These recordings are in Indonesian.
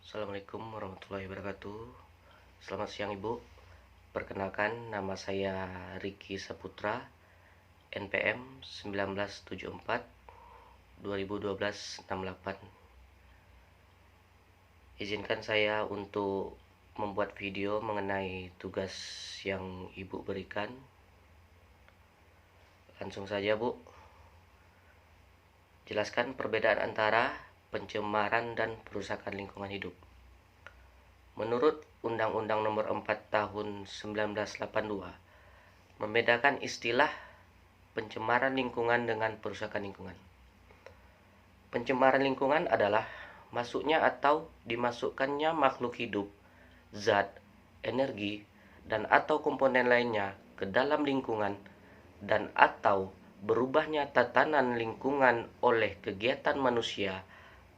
Assalamualaikum warahmatullahi wabarakatuh. Selamat siang Ibu. Perkenalkan, nama saya Ricky Saputra, NPM 1974 2012 68. Izinkan saya untuk membuat video mengenai tugas yang Ibu berikan. Langsung saja, Bu. Jelaskan perbedaan antara pencemaran dan perusakan lingkungan hidup. Menurut Undang-Undang Nomor 4 Tahun 1982, membedakan istilah pencemaran lingkungan dengan perusakan lingkungan. Pencemaran lingkungan adalah masuknya atau dimasukkannya makhluk hidup, zat, energi, dan atau komponen lainnya ke dalam lingkungan dan atau berubahnya tatanan lingkungan oleh kegiatan manusia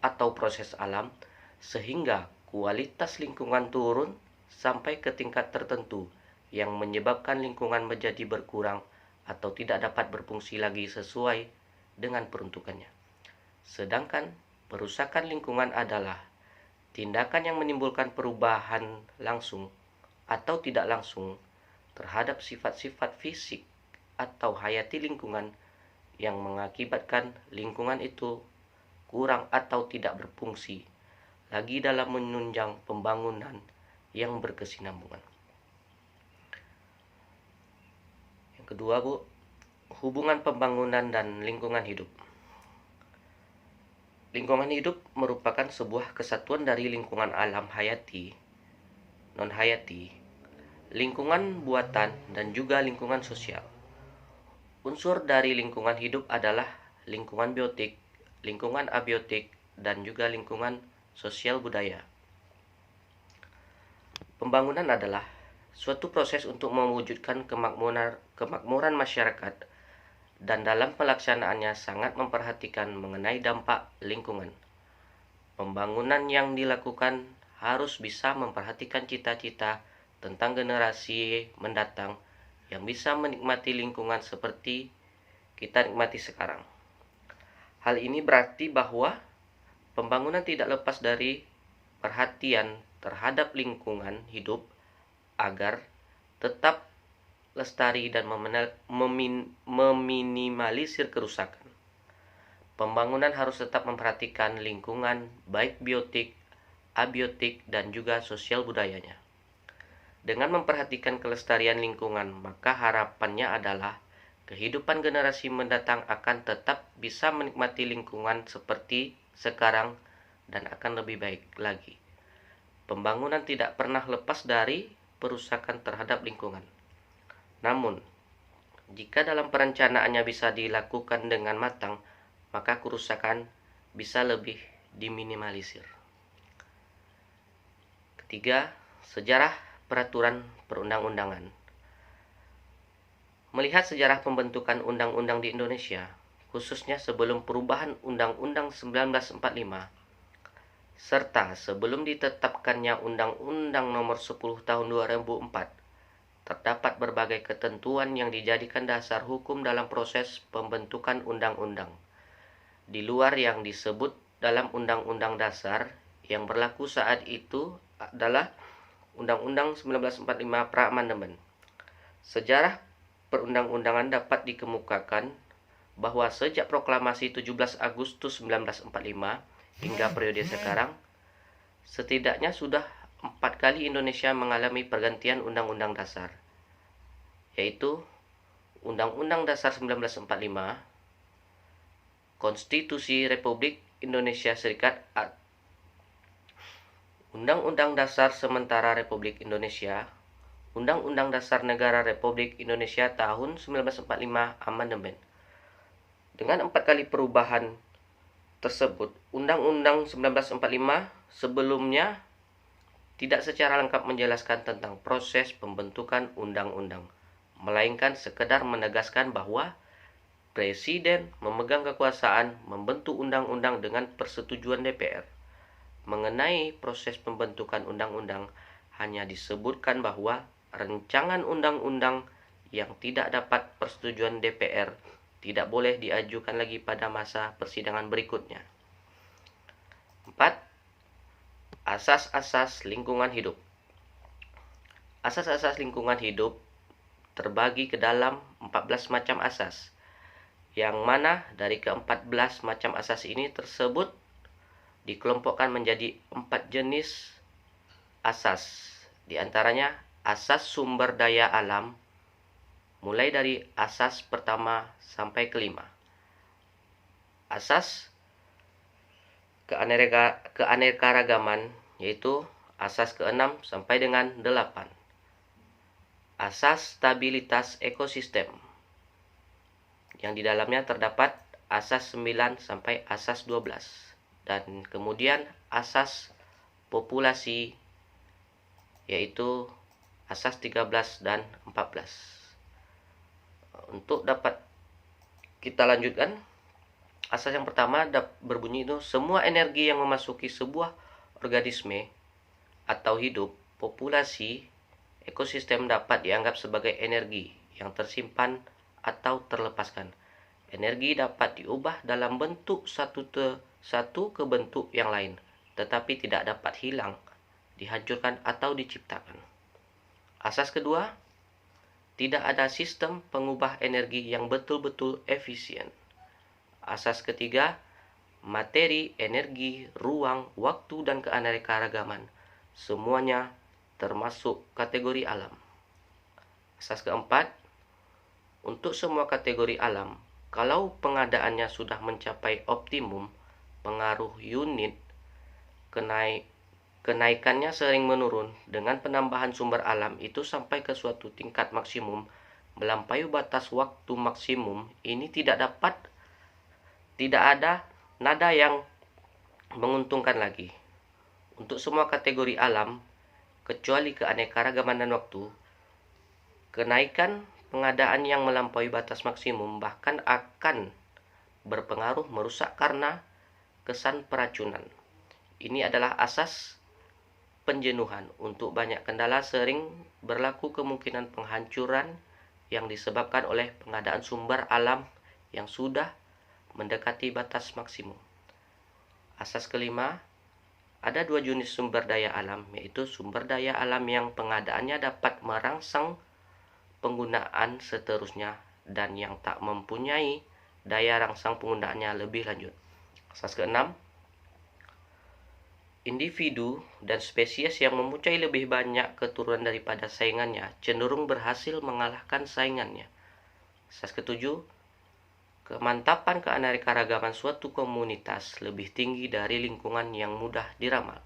atau proses alam sehingga kualitas lingkungan turun sampai ke tingkat tertentu yang menyebabkan lingkungan menjadi berkurang atau tidak dapat berfungsi lagi sesuai dengan peruntukannya. Sedangkan perusakan lingkungan adalah tindakan yang menimbulkan perubahan langsung atau tidak langsung terhadap sifat-sifat fisik atau hayati lingkungan yang mengakibatkan lingkungan itu kurang atau tidak berfungsi lagi dalam menunjang pembangunan yang berkesinambungan. Yang kedua, Bu, hubungan pembangunan dan lingkungan hidup. Lingkungan hidup merupakan sebuah kesatuan dari lingkungan alam hayati, non-hayati, lingkungan buatan, dan juga lingkungan sosial. Unsur dari lingkungan hidup adalah lingkungan biotik, lingkungan abiotik, dan juga lingkungan sosial budaya. Pembangunan adalah suatu proses untuk mewujudkan kemakmuran masyarakat dan dalam pelaksanaannya sangat memperhatikan mengenai dampak lingkungan. Pembangunan yang dilakukan harus bisa memperhatikan cita-cita tentang generasi mendatang yang bisa menikmati lingkungan seperti kita nikmati sekarang. Hal ini berarti bahwa pembangunan tidak lepas dari perhatian terhadap lingkungan hidup agar tetap lestari dan meminimalisir kerusakan. Pembangunan harus tetap memperhatikan lingkungan baik biotik, abiotik, dan juga sosial budayanya. Dengan memperhatikan kelestarian lingkungan, maka harapannya adalah kehidupan generasi mendatang akan tetap bisa menikmati lingkungan seperti sekarang dan akan lebih baik lagi. Pembangunan tidak pernah lepas dari perusakan terhadap lingkungan. Namun, jika dalam perencanaannya bisa dilakukan dengan matang, maka kerusakan bisa lebih diminimalisir. Ketiga, sejarah peraturan perundang-undangan. Melihat sejarah pembentukan undang-undang di Indonesia, khususnya sebelum perubahan Undang-Undang 1945, serta sebelum ditetapkannya Undang-Undang Nomor 10 Tahun 2004, terdapat berbagai ketentuan yang dijadikan dasar hukum dalam proses pembentukan undang-undang. Di luar yang disebut dalam Undang-Undang Dasar, yang berlaku saat itu adalah Undang-Undang 1945 pra-amandemen. Sejarah perundang-undangan dapat dikemukakan bahwa sejak proklamasi 17 Agustus 1945 hingga periode sekarang, setidaknya sudah 4 kali Indonesia mengalami pergantian undang-undang dasar, yaitu Undang-Undang Dasar 1945, Konstitusi Republik Indonesia Serikat, Undang-Undang Dasar Sementara Republik Indonesia, Undang-Undang Dasar Negara Republik Indonesia tahun 1945 amandemen. Dengan 4 kali perubahan tersebut, Undang-Undang 1945 sebelumnya tidak secara lengkap menjelaskan tentang proses pembentukan undang-undang, melainkan sekedar menegaskan bahwa Presiden memegang kekuasaan membentuk undang-undang dengan persetujuan DPR. Mengenai proses pembentukan undang-undang, hanya disebutkan bahwa rancangan undang-undang yang tidak dapat persetujuan DPR tidak boleh diajukan lagi pada masa persidangan berikutnya. 4. Asas-asas lingkungan hidup. Asas-asas lingkungan hidup terbagi ke dalam 14 macam asas, yang mana dari ke-14 macam asas ini tersebut dikelompokkan menjadi 4 jenis asas. Di antaranya asas sumber daya alam, mulai dari asas pertama sampai kelima. Asas keanekaragaman, yaitu asas ke-6 sampai dengan 8. Asas stabilitas ekosistem, yang di dalamnya terdapat asas 9 sampai asas 12. Dan kemudian asas populasi, yaitu asas 13 dan 14. Untuk dapat kita lanjutkan, asas yang pertama berbunyi itu, semua energi yang memasuki sebuah organisme atau hidup, populasi, ekosistem dapat dianggap sebagai energi yang tersimpan atau terlepaskan. Energi dapat diubah dalam bentuk satu ke bentuk yang lain, tetapi tidak dapat hilang, dihancurkan atau diciptakan. Asas kedua, tidak ada sistem pengubah energi yang betul-betul efisien. Asas ketiga, materi, energi, ruang, waktu, dan keanekaragaman semuanya termasuk kategori alam. Asas keempat, untuk semua kategori alam, kalau pengadaannya sudah mencapai optimum, pengaruh unit kenaikannya sering menurun dengan penambahan sumber alam itu sampai ke suatu tingkat maksimum, melampaui batas waktu maksimum. Ini tidak ada nada yang menguntungkan lagi. Untuk semua kategori alam, kecuali keanekaragaman dan waktu, kenaikan pengadaan yang melampaui batas maksimum bahkan akan berpengaruh merusak karena kesan peracunan. Ini adalah asas penjenuhan. Untuk banyak kendala sering berlaku kemungkinan penghancuran yang disebabkan oleh pengadaan sumber alam yang sudah mendekati batas maksimum. Asas kelima, ada 2 jenis sumber daya alam, yaitu sumber daya alam yang pengadaannya dapat merangsang penggunaan seterusnya dan yang tak mempunyai daya rangsang penggunaannya lebih lanjut. Asas keenam, individu dan spesies yang mempunyai lebih banyak keturunan daripada saingannya cenderung berhasil mengalahkan saingannya. Asas ketujuh, kemantapan keanekaragaman suatu komunitas lebih tinggi dari lingkungan yang mudah diramal.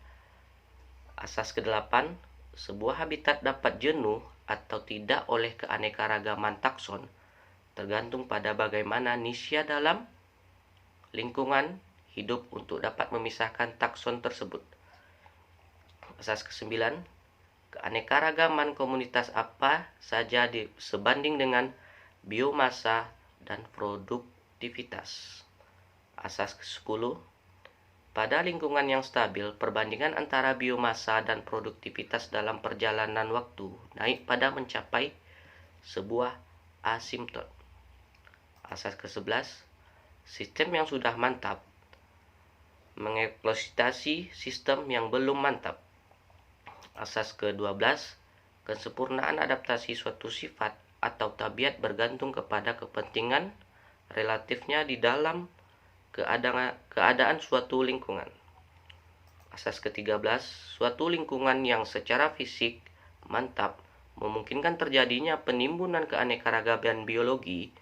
Asas kedelapan, sebuah habitat dapat jenuh atau tidak oleh keanekaragaman takson, tergantung pada bagaimana nisya dalam lingkungan hidup untuk dapat memisahkan takson tersebut. Asas kesembilan, keanekaragaman komunitas apa saja sebanding dengan biomasa dan produktivitas. Asas ke-10, pada lingkungan yang stabil, perbandingan antara biomasa dan produktivitas dalam perjalanan waktu naik pada mencapai sebuah asimptot. Asas ke-11, sistem yang sudah mantap mengeksploitasi sistem yang belum mantap. Asas ke-12, kesempurnaan adaptasi suatu sifat atau tabiat bergantung kepada kepentingan relatifnya di dalam keadaan suatu lingkungan. Asas ke-13, suatu lingkungan yang secara fisik mantap memungkinkan terjadinya penimbunan keanekaragaman biologi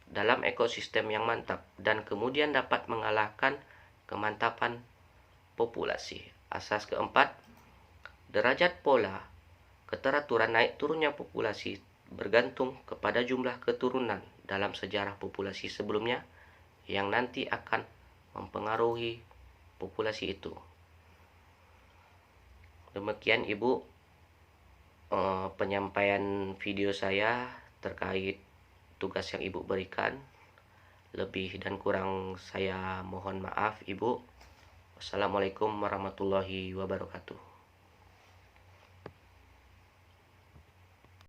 dalam ekosistem yang mantap dan kemudian dapat mengalahkan kemantapan populasi. Asas keempat, derajat pola keteraturan naik turunnya populasi bergantung kepada jumlah keturunan dalam sejarah populasi sebelumnya yang nanti akan mempengaruhi populasi itu. Demikian Ibu penyampaian video saya terkait tugas yang Ibu berikan. Lebih dan kurang saya mohon maaf Ibu. Wassalamualaikum warahmatullahi wabarakatuh.